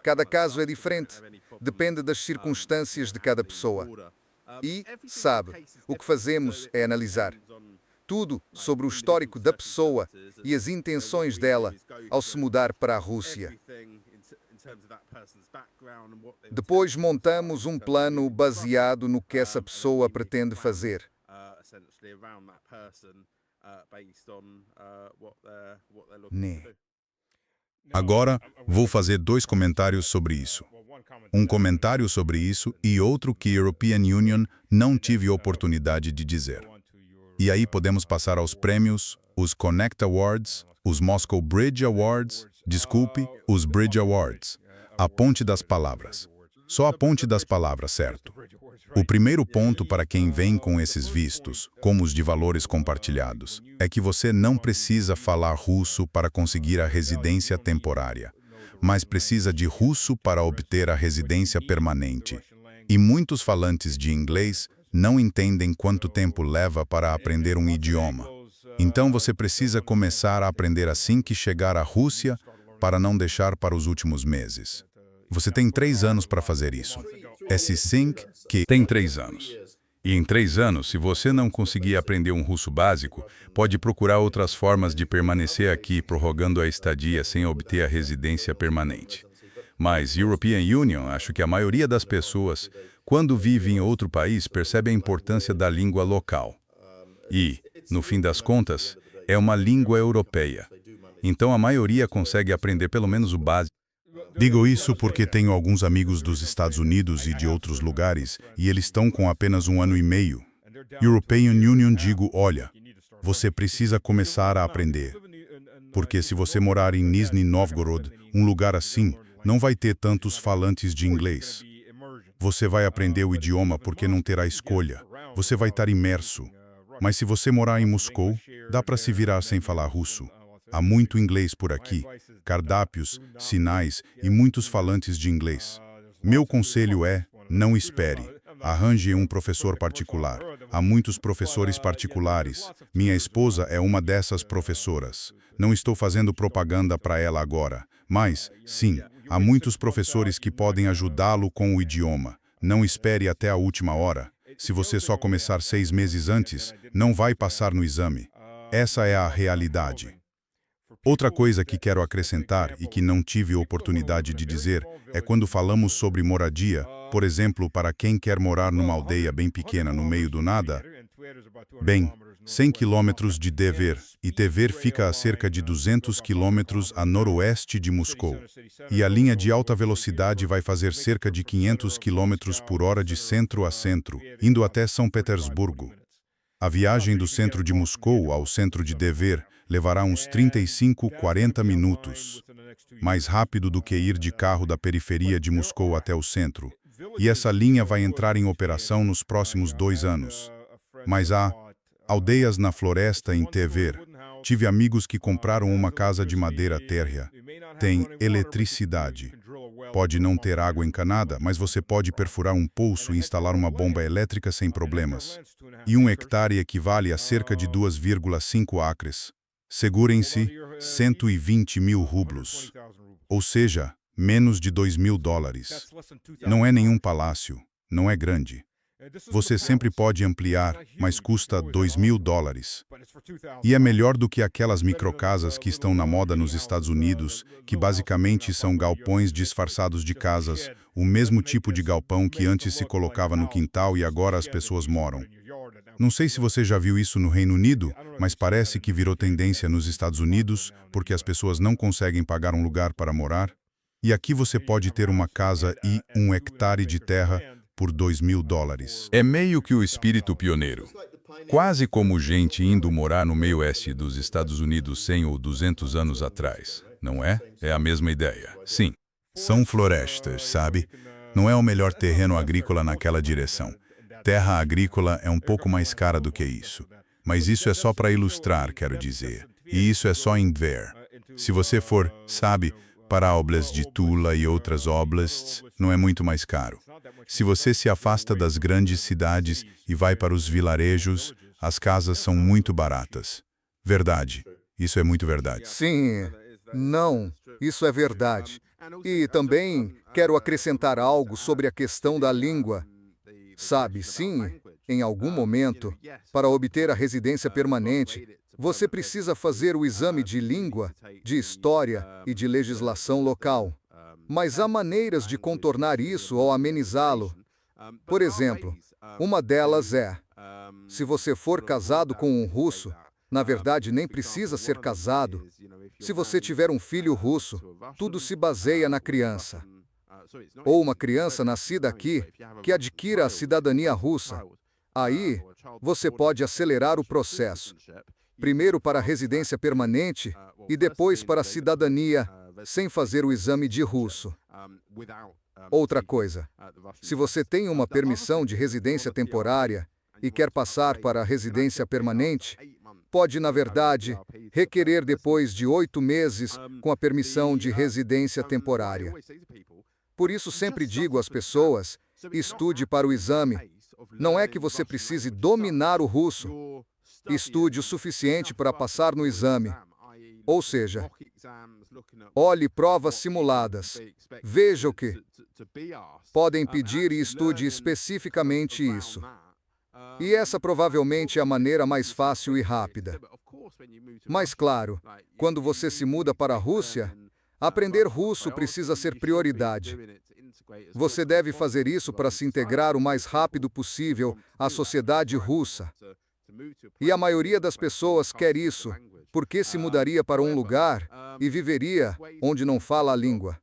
Cada caso é diferente, depende das circunstâncias de cada pessoa. E, sabe, o que fazemos é analisar tudo sobre o histórico da pessoa e as intenções dela ao se mudar para a Rússia. Depois montamos um plano baseado no que essa pessoa pretende fazer. Né? Agora, vou fazer 2 comentários sobre isso. Um comentário sobre isso e outro que a European Union não tive oportunidade de dizer. E aí podemos passar aos prêmios, os Connect Awards, os Moscow Bridge Awards, desculpe, os Bridge Awards. A ponte das palavras. Só a ponte das palavras, certo? O primeiro ponto para quem vem com esses vistos, como os de valores compartilhados, é que você não precisa falar russo para conseguir a residência temporária, mas precisa de russo para obter a residência permanente. E muitos falantes de inglês não entendem quanto tempo leva para aprender um idioma. Então você precisa começar a aprender assim que chegar à Rússia, para não deixar para os últimos meses. Você tem 3 anos para fazer isso. Esse sync que tem 3 anos. E em 3 anos, se você não conseguir aprender um russo básico, pode procurar outras formas de permanecer aqui, prorrogando a estadia sem obter a residência permanente. Mas European Union, acho que a maioria das pessoas, quando vive em outro país, percebe a importância da língua local. E, no fim das contas, é uma língua europeia. Então a maioria consegue aprender pelo menos o básico. Digo isso porque tenho alguns amigos dos Estados Unidos e de outros lugares, e eles estão com apenas 1 ano e meio. European Union digo, olha, você precisa começar a aprender. Porque se você morar em Nizhny Novgorod, um lugar assim, não vai ter tantos falantes de inglês. Você vai aprender o idioma porque não terá escolha. Você vai estar imerso. Mas se você morar em Moscou, dá para se virar sem falar russo. Há muito inglês por aqui, cardápios, sinais e muitos falantes de inglês. Meu conselho é, não espere. Arranje um professor particular. Há muitos professores particulares. Minha esposa é uma dessas professoras. Não estou fazendo propaganda para ela agora, mas, sim, há muitos professores que podem ajudá-lo com o idioma. Não espere até a última hora. Se você só começar 6 meses antes, não vai passar no exame. Essa é a realidade. Outra coisa que quero acrescentar e que não tive oportunidade de dizer é quando falamos sobre moradia, por exemplo, para quem quer morar numa aldeia bem pequena no meio do nada. Bem, 100 quilômetros de Tver, e Tver fica a cerca de 200 quilômetros a noroeste de Moscou. E a linha de alta velocidade vai fazer cerca de 500 quilômetros por hora de centro a centro, indo até São Petersburgo. A viagem do centro de Moscou ao centro de Tver levará uns 35, 40 minutos. Mais rápido do que ir de carro da periferia de Moscou até o centro. E essa linha vai entrar em operação nos próximos 2 anos. Mas há aldeias na floresta em Tver. Tive amigos que compraram uma casa de madeira térrea. Tem eletricidade. Pode não ter água encanada, mas você pode perfurar um poço e instalar uma bomba elétrica sem problemas. E 1 hectare equivale a cerca de 2,5 acres. Segurem-se, 120 mil rublos. Ou seja, menos de $2.000. Não é nenhum palácio, não é grande. Você sempre pode ampliar, mas custa $2.000. E é melhor do que aquelas microcasas que estão na moda nos Estados Unidos, que basicamente são galpões disfarçados de casas, o mesmo tipo de galpão que antes se colocava no quintal e agora as pessoas moram. Não sei se você já viu isso no Reino Unido, mas parece que virou tendência nos Estados Unidos, porque as pessoas não conseguem pagar um lugar para morar. E aqui você pode ter uma casa e 1 hectare de terra por $2.000. É meio que o espírito pioneiro. Quase como gente indo morar no meio-oeste dos Estados Unidos 100 ou 200 anos atrás, não é? É a mesma ideia. Sim. São florestas, sabe? Não é o melhor terreno agrícola naquela direção. Terra agrícola é um pouco mais cara do que isso. Mas isso é só para ilustrar, quero dizer. E isso é só em Tver. Se você for, sabe, para a Oblast de Tula e outras oblasts, não é muito mais caro. Se você se afasta das grandes cidades e vai para os vilarejos, as casas são muito baratas. Verdade. Isso é muito verdade. Sim, não, isso é verdade. E também quero acrescentar algo sobre a questão da língua. Sabe, sim, em algum momento, para obter a residência permanente, você precisa fazer o exame de língua, de história e de legislação local. Mas há maneiras de contornar isso ou amenizá-lo. Por exemplo, uma delas é, se você for casado com um russo, Na verdade, nem precisa ser casado. Se você tiver um filho russo, tudo se baseia na criança. Ou uma criança nascida aqui, que adquira a cidadania russa. Aí, você pode acelerar o processo. Primeiro para a residência permanente e depois para a cidadania, sem fazer o exame de russo. Outra coisa, se você tem uma permissão de residência temporária e quer passar para a residência permanente, pode, na verdade, requerer depois de 8 meses com a permissão de residência temporária. Por isso sempre digo às pessoas, estude para o exame. Não é que você precise dominar o russo. Estude o suficiente para passar no exame. Ou seja, olhe provas simuladas. Veja o que podem pedir e estude especificamente isso. E essa provavelmente é a maneira mais fácil e rápida. Mas claro, quando você se muda para a Rússia, aprender russo precisa ser prioridade. Você deve fazer isso para se integrar o mais rápido possível à sociedade russa. E a maioria das pessoas quer isso, porque se mudaria para um lugar e viveria onde não fala a língua.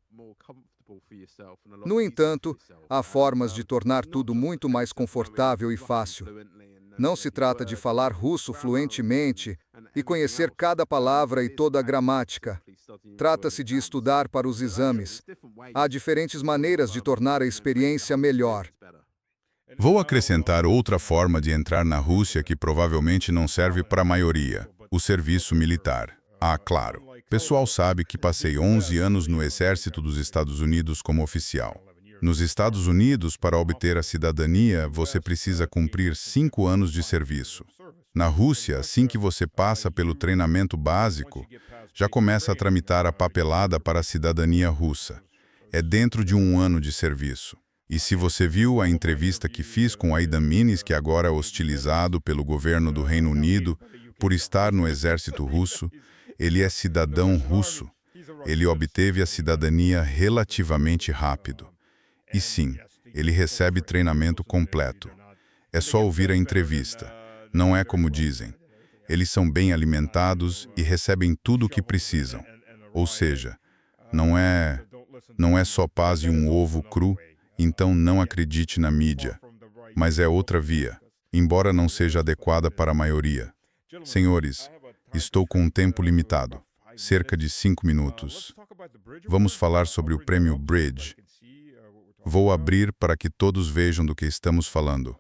No entanto, há formas de tornar tudo muito mais confortável e fácil. Não se trata de falar russo fluentemente e conhecer cada palavra e toda a gramática. Trata-se de estudar para os exames. Há diferentes maneiras de tornar a experiência melhor. Vou acrescentar outra forma de entrar na Rússia que provavelmente não serve para a maioria: o serviço militar. Ah, claro. Pessoal sabe que passei 11 anos no Exército dos Estados Unidos como oficial. Nos Estados Unidos, para obter a cidadania, você precisa cumprir 5 anos de serviço. Na Rússia, assim que você passa pelo treinamento básico, já começa a tramitar a papelada para a cidadania russa. É dentro de 1 ano de serviço. E se você viu a entrevista que fiz com Aidan Minnis, que agora é hostilizado pelo governo do Reino Unido por estar no exército russo, ele é cidadão russo. Ele obteve a cidadania relativamente rápido. E sim, ele recebe treinamento completo. É só ouvir a entrevista. Não é como dizem. Eles são bem alimentados e recebem tudo o que precisam. Ou seja, não é só paz e um ovo cru, então não acredite na mídia. Mas é outra via, embora não seja adequada para a maioria. Senhores, estou com um tempo limitado, cerca de 5 minutos. Vamos falar sobre o prêmio Bridge. Vou abrir para que todos vejam do que estamos falando.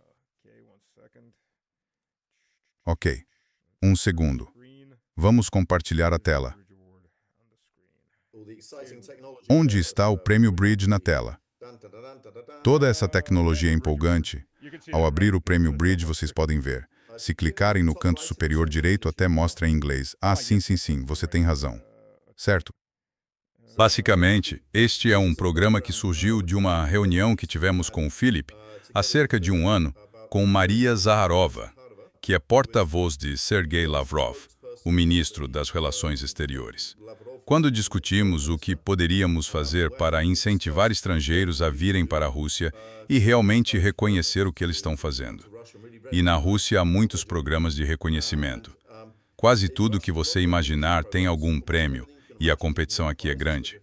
Ok. 1 segundo. Vamos compartilhar a tela. Onde está o prêmio Bridge na tela? Toda essa tecnologia empolgante. Ao abrir o prêmio Bridge, vocês podem ver. Se clicarem no canto superior direito, até mostra em inglês. Ah, sim, você tem razão. Certo? Basicamente, este é um programa que surgiu de uma reunião que tivemos com o Philip há cerca de 1 ano, com Maria Zaharova, que é porta-voz de Sergei Lavrov, o ministro das Relações Exteriores. Quando discutimos o que poderíamos fazer para incentivar estrangeiros a virem para a Rússia e realmente reconhecer o que eles estão fazendo. E na Rússia há muitos programas de reconhecimento. Quase tudo que você imaginar tem algum prêmio, e a competição aqui é grande.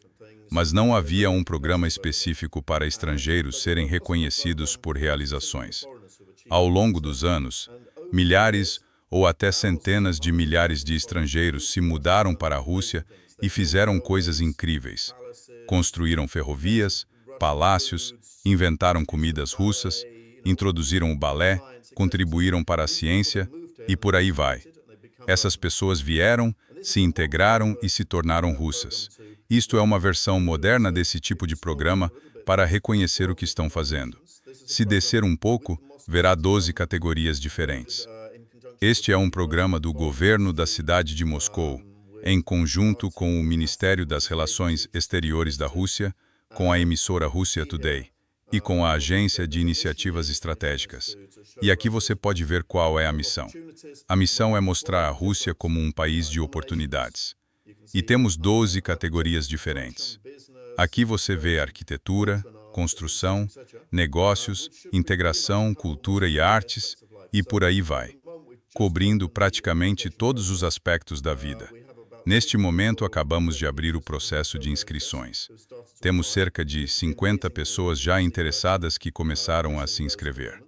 Mas não havia um programa específico para estrangeiros serem reconhecidos por realizações. Ao longo dos anos, milhares ou até centenas de milhares de estrangeiros se mudaram para a Rússia e fizeram coisas incríveis. Construíram ferrovias, palácios, inventaram comidas russas, introduziram o balé, contribuíram para a ciência e por aí vai. Essas pessoas vieram, se integraram e se tornaram russas. Isto é uma versão moderna desse tipo de programa para reconhecer o que estão fazendo. Se descer um pouco, verá 12 categorias diferentes. Este é um programa do governo da cidade de Moscou, em conjunto com o Ministério das Relações Exteriores da Rússia, com a emissora Russia Today e com a Agência de Iniciativas Estratégicas. E aqui você pode ver qual é a missão. A missão é mostrar a Rússia como um país de oportunidades. E temos 12 categorias diferentes. Aqui você vê arquitetura, construção, negócios, integração, cultura e artes, e por aí vai. cobrindo praticamente todos os aspectos da vida. Neste momento, acabamos de abrir o processo de inscrições. Temos cerca de 50 pessoas já interessadas que começaram a se inscrever.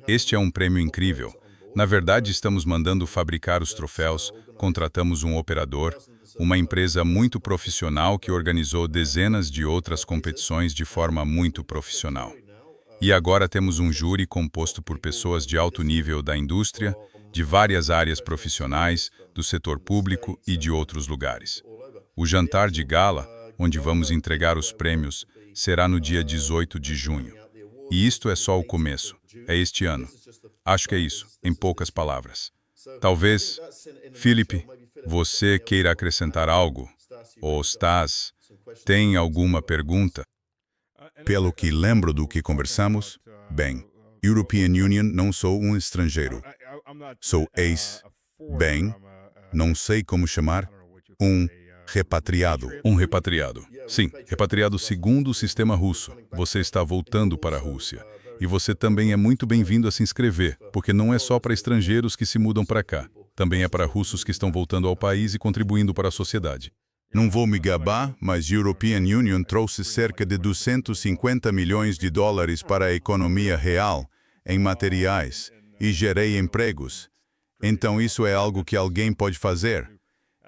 Este é um prêmio incrível. Na verdade, estamos mandando fabricar os troféus, contratamos um operador, uma empresa muito profissional que organizou dezenas de outras competições de forma muito profissional. E agora temos um júri composto por pessoas de alto nível da indústria, de várias áreas profissionais, do setor público e de outros lugares. O jantar de gala, onde vamos entregar os prêmios, será no dia 18 de junho. E isto é só o começo. É este ano. Acho que é isso, em poucas palavras. Talvez, Felipe, você queira acrescentar algo? Ou Stas, tem alguma pergunta? Pelo que lembro do que conversamos, bem, European Union não sou um estrangeiro. Sou bem, não sei como chamar, um repatriado. Um repatriado. Sim, repatriado segundo o sistema russo. Você está voltando para a Rússia. E você também é muito bem-vindo a se inscrever, porque não é só para estrangeiros que se mudam para cá. Também é para russos que estão voltando ao país e contribuindo para a sociedade. Não vou me gabar, mas European Union trouxe cerca de 250 milhões de dólares para a economia real, em materiais, e gerei empregos. Então isso é algo que alguém pode fazer.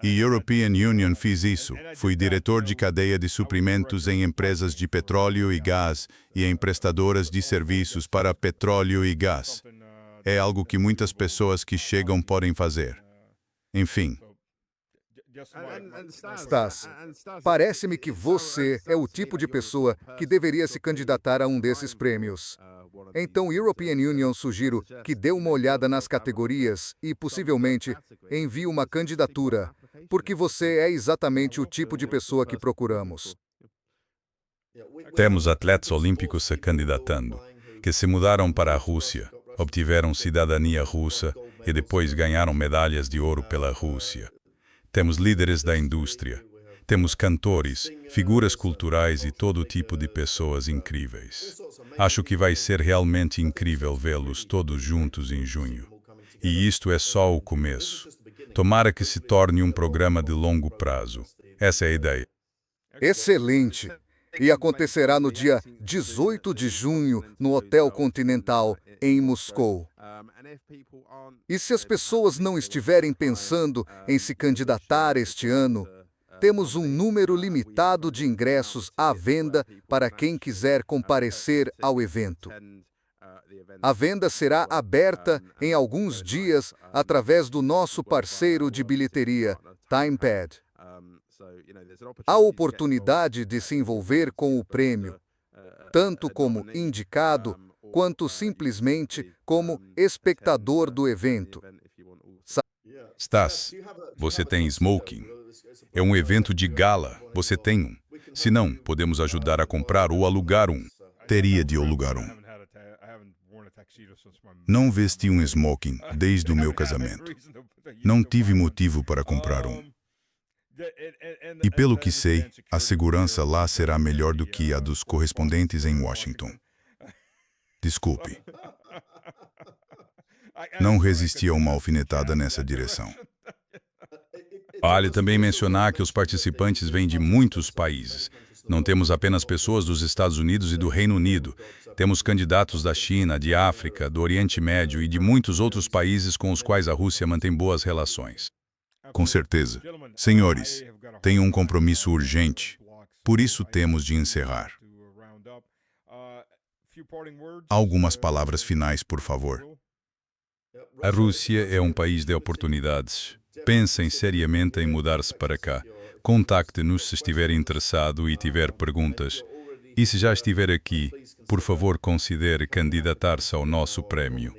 E European Union fiz isso. Fui diretor de cadeia de suprimentos em empresas de petróleo e gás e em prestadoras de serviços para petróleo e gás. É algo que muitas pessoas que chegam podem fazer. Enfim. Stas, parece-me que você é o tipo de pessoa que deveria se candidatar a um desses prêmios. Então, European Union sugiro que dê uma olhada nas categorias e, possivelmente, envie uma candidatura, porque você é exatamente o tipo de pessoa que procuramos. Temos atletas olímpicos se candidatando, que se mudaram para a Rússia, obtiveram cidadania russa e depois ganharam medalhas de ouro pela Rússia. Temos líderes da indústria, temos cantores, figuras culturais e todo tipo de pessoas incríveis. Acho que vai ser realmente incrível vê-los todos juntos em junho. E isto é só o começo. Tomara que se torne um programa de longo prazo. Essa é a ideia. Excelente! E acontecerá no dia 18 de junho, no Hotel Continental, em Moscou. E se as pessoas não estiverem pensando em se candidatar este ano, temos um número limitado de ingressos à venda para quem quiser comparecer ao evento. A venda será aberta em alguns dias através do nosso parceiro de bilheteria, TimePad. Há oportunidade de se envolver com o prêmio, tanto como indicado, quanto simplesmente como espectador do evento. Stas, você tem smoking? É um evento de gala, você tem um. Se não, podemos ajudar a comprar ou alugar um. Teria de alugar um. Não vesti um smoking desde o meu casamento. Não tive motivo para comprar um. E pelo que sei, a segurança lá será melhor do que a dos correspondentes em Washington. Desculpe. Não resisti a uma alfinetada nessa direção. Vale também mencionar que os participantes vêm de muitos países. Não temos apenas pessoas dos Estados Unidos e do Reino Unido. Temos candidatos da China, de África, do Oriente Médio e de muitos outros países com os quais a Rússia mantém boas relações. Com certeza. Senhores, tenho um compromisso urgente. Por isso temos de encerrar. Algumas palavras finais, por favor. A Rússia é um país de oportunidades. Pensem seriamente em mudar-se para cá. Contacte-nos se estiver interessado e tiver perguntas. E se já estiver aqui, por favor considere candidatar-se ao nosso prémio.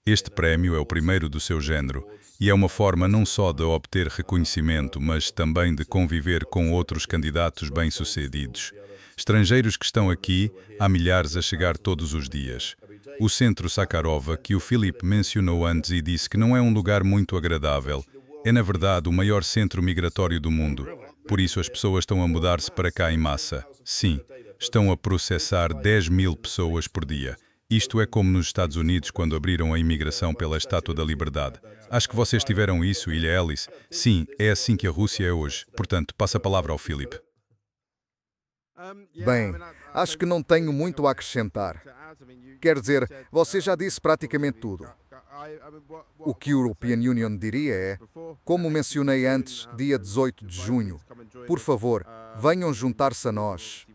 Este prémio é o primeiro do seu género e é uma forma não só de obter reconhecimento, mas também de conviver com outros candidatos bem-sucedidos. Estrangeiros que estão aqui, há milhares a chegar todos os dias. O Centro Sakharov, que o Filipe mencionou antes e disse que não é um lugar muito agradável, é na verdade o maior centro migratório do mundo. Por isso as pessoas estão a mudar-se para cá em massa. Sim, estão a processar 10.000 pessoas por dia. Isto é como nos Estados Unidos quando abriram a imigração pela Estátua da Liberdade. Acho que vocês tiveram isso, Ilha Alice. Sim, é assim que a Rússia é hoje. Portanto, passo a palavra ao Philip. Bem, acho que não tenho muito a acrescentar. Quer dizer, você já disse praticamente tudo. O que a European Union diria é, como mencionei antes, dia 18 de junho, por favor, venham juntar-se a nós.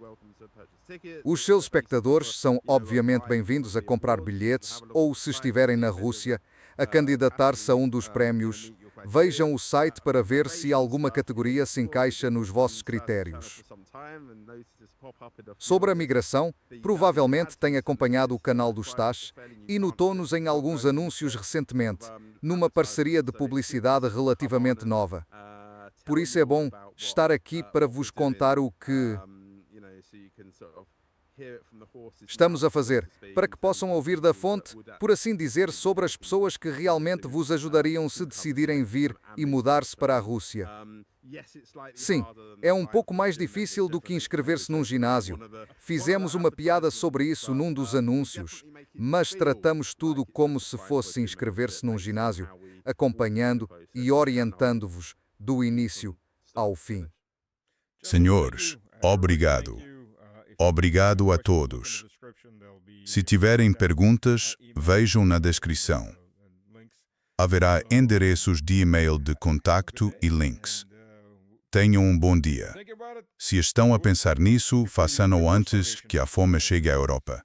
Os seus espectadores são obviamente bem-vindos a comprar bilhetes ou, se estiverem na Rússia, a candidatar-se a um dos prémios. Vejam o site para ver se alguma categoria se encaixa nos vossos critérios. Sobre a migração, provavelmente tem acompanhado o canal do Stas e notou-nos em alguns anúncios recentemente, numa parceria de publicidade relativamente nova. Por isso é bom estar aqui para vos contar o que estamos a fazer, para que possam ouvir da fonte, por assim dizer, sobre as pessoas que realmente vos ajudariam se decidirem vir e mudar-se para a Rússia. Sim, é um pouco mais difícil do que inscrever-se num ginásio. Fizemos uma piada sobre isso num dos anúncios, mas tratamos tudo como se fosse inscrever-se num ginásio, acompanhando e orientando-vos do início ao fim. Senhores, obrigado. Obrigado a todos. Se tiverem perguntas, vejam na descrição. Haverá endereços de e-mail de contacto e links. Tenham um bom dia. Se estão a pensar nisso, façam-no antes que a fome chegue à Europa.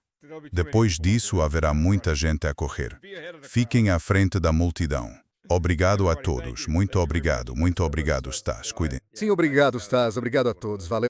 Depois disso, haverá muita gente a correr. Fiquem à frente da multidão. Obrigado a todos. Muito obrigado, Stas. Cuidem. Sim, obrigado, Stas. Obrigado a todos. Valeu.